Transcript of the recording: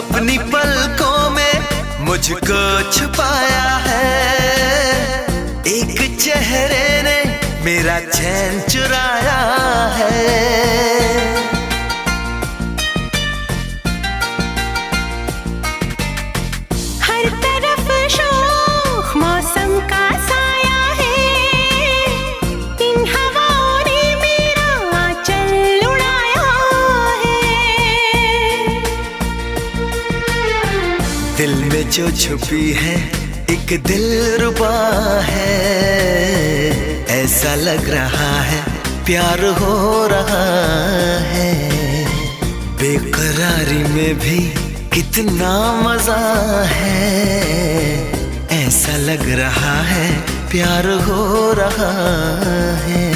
अपनी पलकों में मुझको छुपाया है, एक चेहरे ने मेरा चैन चुराया है। हर तरफ शोख मौसम का साया है, इन हवाओं ने मेरा आंचल उड़ाया है। दिल में जो छुपी है एक दिलरुबा है, ऐसा लग रहा है प्यार हो रहा है। बेकरारी में भी कितना मजा है, ऐसा लग रहा है प्यार हो रहा है।